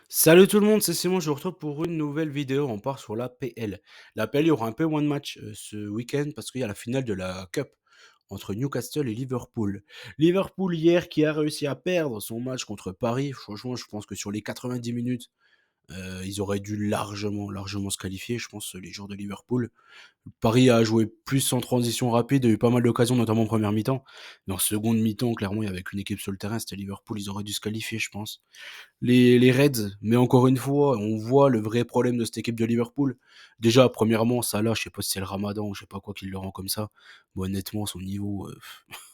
Salut tout le monde, c'est Simon, je vous retrouve pour une nouvelle vidéo. On part sur l'APL. L'APL, il y aura un peu moins de matchs ce week-end parce qu'il y a la finale de la Cup entre Newcastle et Liverpool. Liverpool hier qui a réussi à perdre son match contre Paris. Franchement, je pense que sur les 90 minutes, ils auraient dû largement se qualifier, je pense, les joueurs de Liverpool. Paris a joué plus en transition rapide, il y a eu pas mal d'occasions, notamment en première mi-temps. Mais en seconde mi-temps, clairement, il y avait qu'une équipe sur le terrain, c'était Liverpool, ils auraient dû se qualifier, je pense. Les Reds, mais encore une fois, on voit le vrai problème de cette équipe de Liverpool. Déjà, premièrement, Salah, je sais pas si c'est le ramadan ou je sais pas quoi qui le rend comme ça. Bon, honnêtement, son niveau,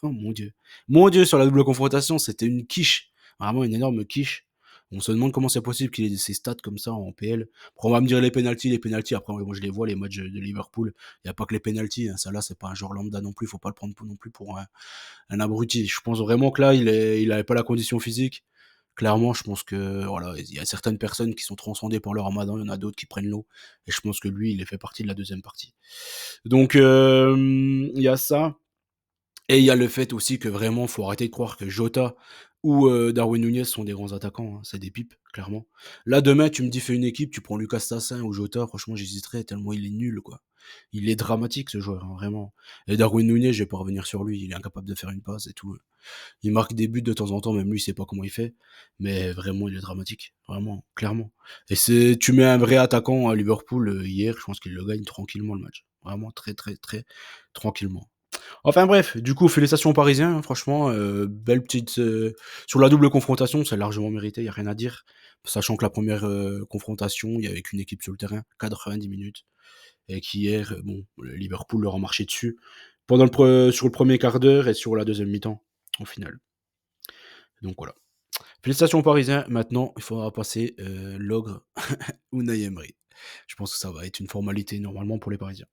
oh mon Dieu. Mon Dieu, sur la double confrontation, c'était une quiche. Vraiment une énorme quiche. On se demande comment c'est possible qu'il ait ces stats comme ça en PL. Après, on va me dire les pénaltys. Après, moi, je les vois, les matchs de Liverpool. Il n'y a pas que les pénaltys. Hein. Salah, c'est pas un joueur lambda non plus. Faut pas le prendre non plus pour un abruti. Je pense vraiment que là, il avait pas la condition physique. Clairement, je pense que voilà, il y a certaines personnes qui sont transcendées par le ramadan, il y en a d'autres qui prennent l'eau. Et je pense que lui, il fait partie de la deuxième partie. Donc, il y a ça. Et il y a le fait aussi que vraiment, faut arrêter de croire que Jota ou Darwin Nunez sont des grands attaquants, hein. C'est des pipes, clairement. Là, demain, tu me dis fais une équipe, tu prends Lucas Tassin ou Jota, franchement, j'hésiterais tellement il est nul, quoi. Il est dramatique, ce joueur, hein, vraiment. Et Darwin Nunez, je vais pas revenir sur lui, il est incapable de faire une passe et tout. Il marque des buts de temps en temps, même lui, il sait pas comment il fait. Mais vraiment, il est dramatique. Vraiment, clairement. Et tu mets un vrai attaquant à Liverpool hier, je pense qu'il le gagne tranquillement le match. Vraiment très tranquillement. Enfin bref, du coup, félicitations aux Parisiens, hein, franchement, belle petite, sur la double confrontation, c'est largement mérité, il y a rien à dire. Sachant que la première confrontation, il y avait qu'une équipe sur le terrain, 90 minutes, et qu'hier, bon, le Liverpool leur a marché dessus sur le premier quart d'heure et sur la deuxième mi-temps, au final. Donc voilà. Félicitations aux Parisiens. Maintenant, il faudra passer l'ogre Unai Emery. Je pense que ça va être une formalité normalement pour les Parisiens.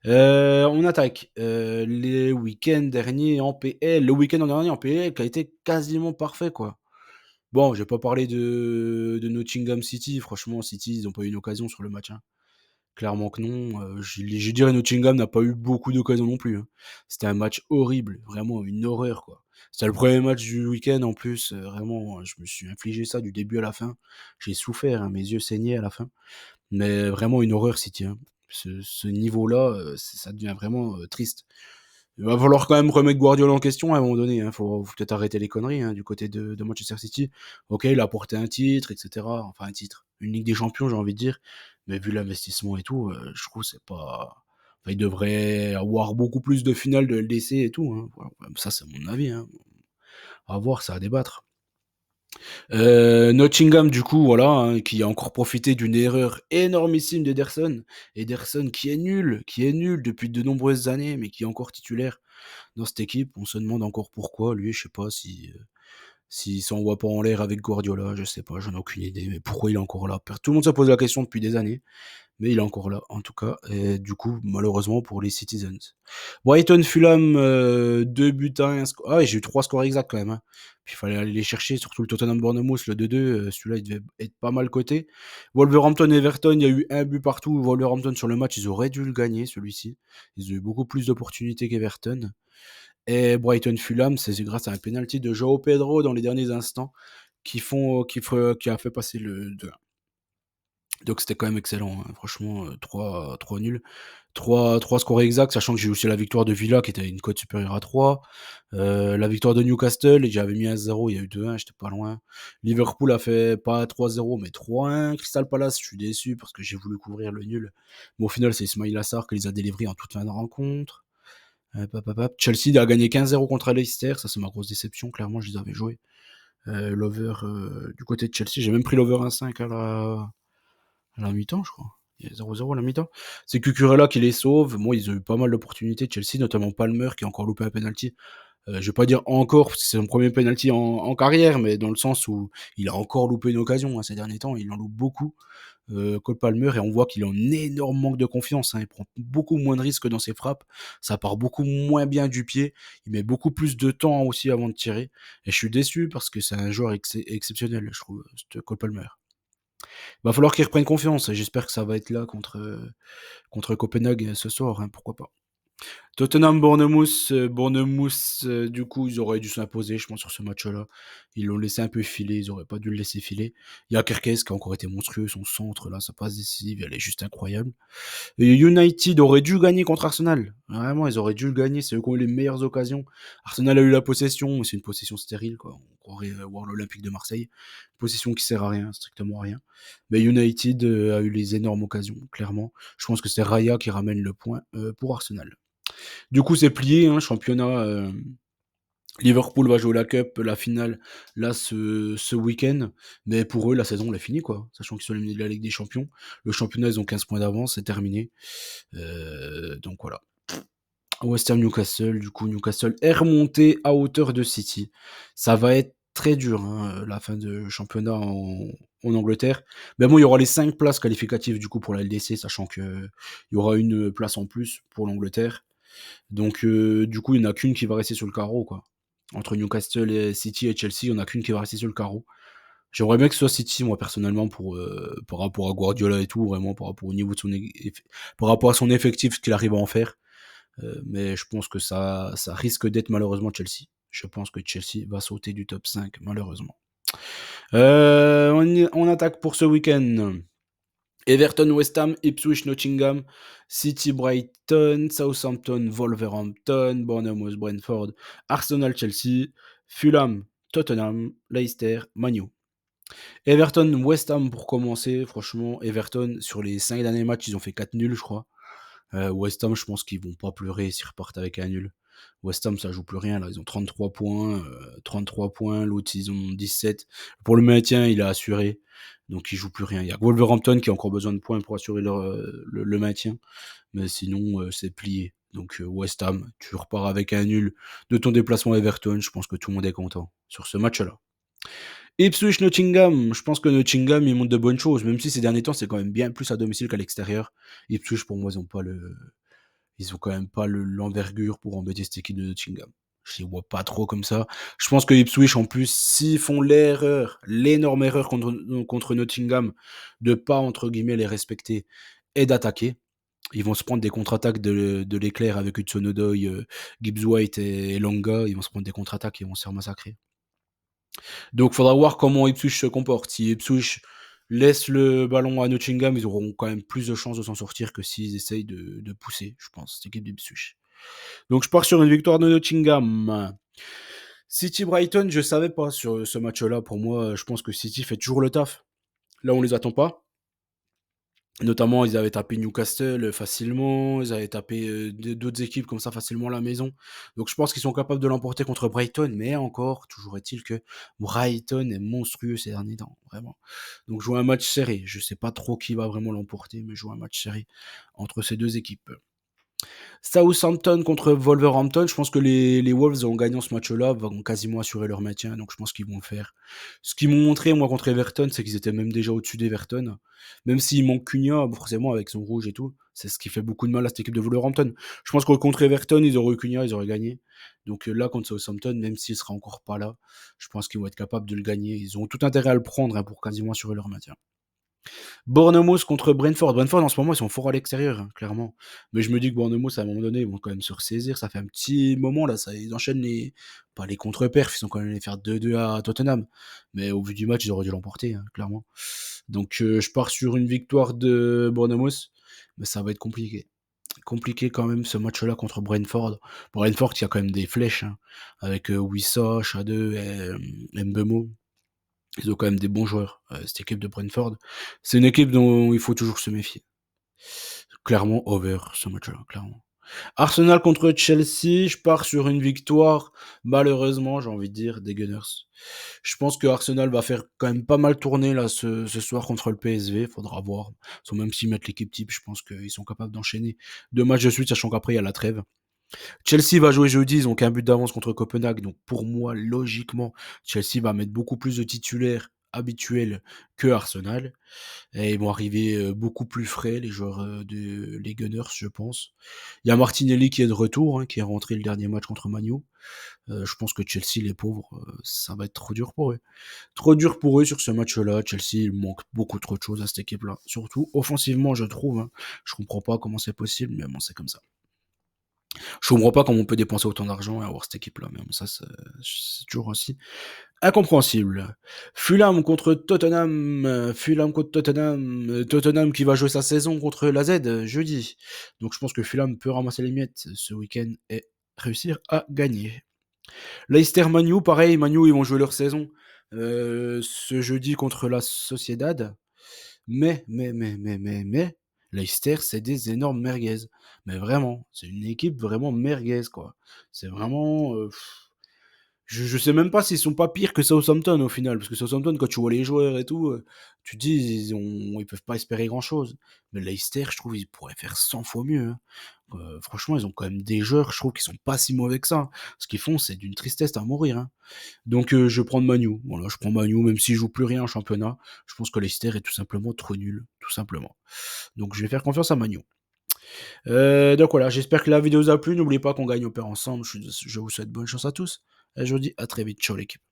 On attaque les week-ends derniers en PL. Le week-end dernier en PL qui a été quasiment parfait, quoi. Bon, je vais pas parler de Nottingham City. Franchement, City, ils ont pas eu une occasion sur le match, hein. Clairement que non. Je dirais Nottingham n'a pas eu beaucoup d'occasions non plus, hein. C'était un match horrible, vraiment une horreur, quoi. C'était le premier match du week-end en plus, vraiment, je me suis infligé ça du début à la fin. J'ai souffert, hein, mes yeux saignaient à la fin. Mais vraiment une horreur City, hein. Ce niveau-là, ça devient vraiment, triste. Il va falloir quand même remettre Guardiola en question à un moment donné, hein. Faut peut-être arrêter les conneries, hein, du côté de Manchester City. OK, il a porté un titre et cetera, enfin un titre, une Ligue des Champions, j'ai envie de dire, mais vu l'investissement et tout, je trouve c'est pas enfin, il devrait avoir beaucoup plus de finales de LDC et tout, hein. Voilà, ça c'est mon avis, hein. À voir, c'est à débattre. Nottingham du coup, voilà, hein, qui a encore profité d'une erreur énormissime d'Ederson. Ederson qui est nul depuis de nombreuses années, mais qui est encore titulaire dans cette équipe. On se demande encore pourquoi. Lui, je sais pas si s'il s'envoie pas en l'air avec Guardiola, je sais pas, j'en ai aucune idée. Mais pourquoi il est encore là? Tout le monde se pose la question depuis des années, mais il est encore là, en tout cas. Et du coup, malheureusement pour les Citizens. Brighton Fulham, 2 buts à 1. Ah ouais, j'ai eu 3 scores exacts quand même, hein. Puis il fallait aller les chercher, surtout le Tottenham Bournemouth, le 2-2, celui-là il devait être pas mal coté. Wolverhampton Everton, il y a eu un but partout. Wolverhampton sur le match, ils auraient dû le gagner celui-ci. Ils ont eu beaucoup plus d'opportunités qu'Everton. Et Brighton Fulham, c'est grâce à un penalty de João Pedro dans les derniers instants qui a fait passer le 2-1. Donc c'était quand même excellent, hein. Franchement, 3 nuls. Trois scores exacts, sachant que j'ai aussi la victoire de Villa qui était une cote supérieure à 3. La victoire de Newcastle et j'avais mis 1-0, il y a eu 2-1, j'étais pas loin. Liverpool a fait pas 3-0 mais 3-1. Crystal Palace, je suis déçu parce que j'ai voulu couvrir le nul. Mais au final, c'est Ismail Assar qui les a délivrés en toute fin de rencontre. Hop, hop, hop. Chelsea a gagné 15-0 contre Leicester, ça c'est ma grosse déception, clairement je les avais joués. L'over du côté de Chelsea, j'ai même pris l'over 1,5 à la mi-temps, je crois. Il y a 0-0 à la mi-temps. C'est Cucurella qui les sauve. Moi, ils ont eu pas mal d'opportunités, Chelsea, notamment Palmer qui a encore loupé un penalty. Je vais pas dire encore, parce que c'est son premier penalty en carrière, mais dans le sens où il a encore loupé une occasion, hein, ces derniers temps. Il en loupe beaucoup, Cole Palmer, et on voit qu'il est en énorme manque de confiance, hein. Il prend beaucoup moins de risques dans ses frappes. Ça part beaucoup moins bien du pied. Il met beaucoup plus de temps aussi avant de tirer. Et je suis déçu parce que c'est un joueur exceptionnel, je trouve, ce Cole Palmer. Va falloir qu'il reprenne confiance et j'espère que ça va être là contre Copenhague ce soir, hein, pourquoi pas. Tottenham-Bournemouth, Bournemouth, du coup, ils auraient dû s'imposer, je pense, sur ce match-là. Ils l'ont laissé un peu filer, ils auraient pas dû le laisser filer. Il y a Kerkez qui a encore été monstrueux, son centre, là, sa passe décisive, elle est juste incroyable. Et United aurait dû gagner contre Arsenal. Vraiment, ils auraient dû le gagner, c'est eux qui ont eu les meilleures occasions. Arsenal a eu la possession, mais c'est une possession stérile, quoi. On croirait voir l'Olympique de Marseille. Possession qui sert à rien, strictement à rien. Mais United a eu les énormes occasions, clairement. Je pense que c'est Raya qui ramène le point pour Arsenal. Du coup, c'est plié, hein, championnat. Liverpool va jouer la Cup, la finale, là, ce week-end. Mais pour eux, la saison, elle est finie, quoi. Sachant qu'ils sont éliminés de la Ligue des Champions. Le championnat, ils ont 15 points d'avance, c'est terminé. Donc voilà. West Ham Newcastle, du coup, Newcastle est remonté à hauteur de City. Ça va être très dur, hein, la fin de championnat en Angleterre. Mais bon, il y aura les 5 places qualificatives du coup pour la LDC, sachant qu'il y aura une place en plus pour l'Angleterre. Donc, du coup, il n'y en a qu'une qui va rester sur le carreau, quoi. Entre Newcastle et City et Chelsea, il n'y en a qu'une qui va rester sur le carreau. J'aimerais bien que ce soit City, moi, personnellement, par rapport à Guardiola et tout, vraiment, par rapport au niveau de par rapport à son effectif, ce qu'il arrive à en faire. Mais je pense que ça risque d'être malheureusement Chelsea. Je pense que Chelsea va sauter du top 5, malheureusement. On attaque pour ce week-end. Everton, West Ham, Ipswich, Nottingham, City, Brighton, Southampton, Wolverhampton, Bournemouth, Brentford, Arsenal, Chelsea, Fulham, Tottenham, Leicester, Man U. Everton, West Ham pour commencer. Franchement, Everton, sur les 5 derniers matchs, ils ont fait 4 nuls, je crois. West Ham, je pense qu'ils vont pas pleurer s'ils repartent avec un nul. West Ham, ça joue plus rien, là. Ils ont 33 points. 33 points. L'autre, ils ont 17. Pour le maintien, il a assuré. Donc, ils jouent plus rien. Il y a Wolverhampton qui a encore besoin de points pour assurer le maintien. Mais sinon, c'est plié. Donc, West Ham, tu repars avec un nul de ton déplacement à Everton. Je pense que tout le monde est content sur ce match-là. Ipswich Nottingham, je pense que Nottingham, ils montrent de bonnes choses, même si ces derniers temps, c'est quand même bien plus à domicile qu'à l'extérieur. Ipswich, pour moi, ils ont quand même pas l'envergure pour embêter cette équipe de Nottingham. Je les vois pas trop comme ça. Je pense que Ipswich, en plus, s'ils font l'énorme erreur contre Nottingham, de pas, entre guillemets, les respecter et d'attaquer, ils vont se prendre des contre-attaques de l'éclair avec Hudson-Odoi, Gibbs White et Longa. Ils vont se prendre des contre-attaques et ils vont se faire massacrer. Donc, faudra voir comment Ipswich se comporte. Si Ipswich laisse le ballon à Nottingham, ils auront quand même plus de chances de s'en sortir que s'ils essayent de pousser, je pense, cette équipe d'Ipswich. Donc, je pars sur une victoire de Nottingham. City Brighton, je savais pas sur ce match-là. Pour moi, je pense que City fait toujours le taf. Là, on les attend pas. Notamment, ils avaient tapé Newcastle facilement, ils avaient tapé d'autres équipes comme ça facilement à la maison. Donc je pense qu'ils sont capables de l'emporter contre Brighton, mais encore, toujours est-il que Brighton est monstrueux ces derniers temps, vraiment. Donc jouer un match serré, je sais pas trop qui va vraiment l'emporter, mais jouer un match serré entre ces deux équipes. Southampton contre Wolverhampton, je pense que les Wolves, en gagnant ce match-là, vont quasiment assurer leur maintien, donc je pense qu'ils vont le faire. Ce qu'ils m'ont montré, moi, contre Everton, c'est qu'ils étaient même déjà au-dessus d'Everton. Même s'il manque Cunha, forcément, avec son rouge et tout, c'est ce qui fait beaucoup de mal à cette équipe de Wolverhampton. Je pense que contre Everton, ils auraient eu Cunha, ils auraient gagné. Donc là, contre Southampton, même s'il sera encore pas là, je pense qu'ils vont être capables de le gagner. Ils ont tout intérêt à le prendre, hein, pour quasiment assurer leur maintien. Bournemouth contre Brentford. Brentford, en ce moment, ils sont forts à l'extérieur, hein, clairement. Mais je me dis que Bournemouth, à un moment donné, ils vont quand même se ressaisir. Ça fait un petit moment, là. Ils enchaînent pas les contre-perfs. Ils sont quand même allés faire 2-2 à Tottenham. Mais au vu du match, ils auraient dû l'emporter, hein, clairement. Donc, je pars sur une victoire de Bournemouth. Mais ça va être compliqué. Compliqué quand même ce match-là contre Brentford. Brentford qui a quand même des flèches, hein, avec Wissa, Schade et Mbeumo. Ils ont quand même des bons joueurs, cette équipe de Brentford. C'est une équipe dont il faut toujours se méfier. Clairement over ce match-là, clairement. Arsenal contre Chelsea, je pars sur une victoire, malheureusement, j'ai envie de dire, des Gunners. Je pense que Arsenal va faire quand même pas mal tourner là ce soir contre le PSV, faudra voir. Même s'ils mettent l'équipe type, je pense qu'ils sont capables d'enchaîner 2 matchs de suite, sachant qu'après il y a la trêve. Chelsea va jouer jeudi, ils ont qu'un but d'avance contre Copenhague, donc pour moi, logiquement, Chelsea va mettre beaucoup plus de titulaires habituels que Arsenal, et ils vont arriver beaucoup plus frais, les joueurs les Gunners, je pense. Il y a Martinelli qui est de retour, hein, qui est rentré le dernier match contre Man U. Je pense que Chelsea, les pauvres, ça va être trop dur pour eux. Trop dur pour eux sur ce match-là. Chelsea, il manque beaucoup trop de choses à cette équipe-là. Surtout offensivement, je trouve, hein. Je comprends pas comment c'est possible, mais bon, c'est comme ça. Je comprends pas comment on peut dépenser autant d'argent et avoir cette équipe-là, mais bon, ça, c'est toujours aussi incompréhensible. Fulham contre Tottenham, Tottenham qui va jouer sa saison contre la Z jeudi. Donc je pense que Fulham peut ramasser les miettes ce week-end et réussir à gagner. Leicester Manu, pareil, Manu ils vont jouer leur saison ce jeudi contre la Sociedad. Mais, Leicester, c'est des énormes merguez. Mais vraiment, c'est une équipe vraiment merguez, quoi. C'est vraiment. Je sais même pas s'ils sont pas pires que Southampton au final. Parce que Southampton, quand tu vois les joueurs et tout, tu te dis, ils peuvent pas espérer grand chose. Mais Leicester, je trouve, ils pourraient faire 100 fois mieux, hein. Franchement, ils ont quand même des joueurs, je trouve, qui sont pas si mauvais que ça, hein. Ce qu'ils font, c'est d'une tristesse à mourir, hein. Donc je prends Manu. Voilà, je prends Manu, même s'il joue plus rien en championnat. Je pense que Leicester est tout simplement trop nul, tout simplement. Donc je vais faire confiance à Manu. Donc voilà, j'espère que la vidéo vous a plu. N'oubliez pas qu'on gagne au pair ensemble. Je vous souhaite bonne chance à tous. Et je vous dis à très vite. Ciao l'équipe.